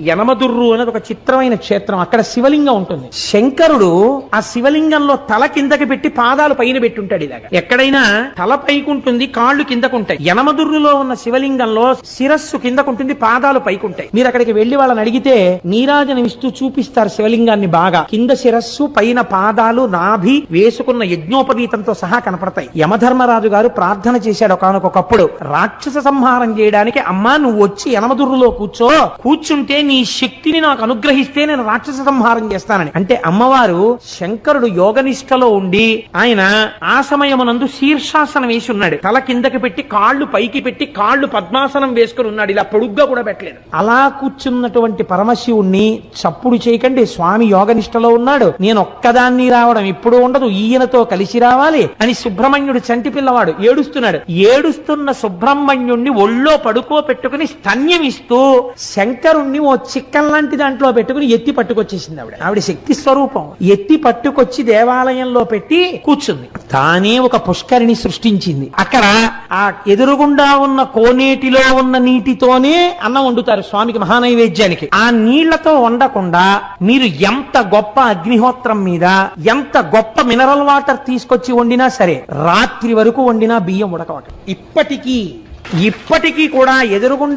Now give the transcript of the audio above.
యనమదుర్రు అనేది ఒక చిత్రమైన క్షేత్రం. అక్కడ శివలింగం ఉంటుంది. శంకరుడు ఆ శివలింగంలో తల కిందకి పెట్టి పాదాలు పైన పెట్టుంటాడు. ఇలాగా ఎక్కడైనా తల పైకుంటుంది, కాళ్ళు కిందకుంటాయి. యనమదుర్రులో ఉన్న శివలింగంలో శిరస్సు కిందకుంటుంది, పాదాలు పైకుంటాయి. మీరు అక్కడికి వెళ్లి వాళ్ళని అడిగితే నీరాజనం ఇస్తూ చూపిస్తారు శివలింగాన్ని. బాగా కింద శిరస్సు, పైన పాదాలు, నాభి వేసుకున్న యజ్ఞోపవీతంతో సహా కనపడతాయి. యమధర్మరాజు గారు ప్రార్థన చేశాడు ఒకానొకప్పుడు, రాక్షస సంహారం చేయడానికి అమ్మా నువ్వు వచ్చి యనమదుర్రులో కూర్చుంటే నీ శక్తిని నాకు అనుగ్రహిస్తే నేను రాక్షస సంహారం చేస్తానని. అంటే అమ్మవారు శంకరుడు యోగనిష్టలో ఉండి ఆయన ఆ సమయమునందు శీర్షాసనం వేసి ఉన్నాడు. తల కిందకి పెట్టి కాళ్ళు పైకి పెట్టి కాళ్ళు పద్మాసనం వేసుకుని ఉన్నాడు. ఇలా పొడుగ్గా కూడా పెట్టలేదు. అలా కూర్చున్నటువంటి పరమశివుణ్ణి చప్పుడు చేయకండి, స్వామి యోగనిష్టలో ఉన్నాడు, నేను ఒక్కదాన్ని రావడం ఇప్పుడు ఉండదు, ఈయనతో కలిసి రావాలి అని సుబ్రహ్మణ్యుడు చంటి పిల్లవాడు ఏడుస్తున్నాడు. ఏడుస్తున్న సుబ్రహ్మణ్యుణ్ణి ఒళ్ళో పడుకోపెట్టుకుని స్తన్యమిస్తూ శంకరుణ్ణి ఓ చిక్కం లాంటి దాంట్లో పెట్టుకుని ఎత్తి పట్టుకొచ్చేసింది ఆవిడ శక్తి స్వరూపం. ఎత్తి పట్టుకొచ్చి దేవాలయంలో పెట్టి కూర్చుంది. తానే ఒక పుష్కరిణి సృష్టించింది. అక్కడ ఆ ఎదురుగుండా ఉన్న కోనేటిలో ఉన్న నీటితోనే అన్నం వండుతారు స్వామికి మహానైవేద్యానికి. ఆ నీళ్లతో వండకుండా మీరు ఎంత గొప్ప అగ్నిహోత్రం మీద ఎంత గొప్ప మినరల్ వాటర్ తీసుకొచ్చి వండినా సరే రాత్రి వరకు వండినా బియ్యం ఉడకవట. ఇప్పటికీ కూడా ఎదురుగుండా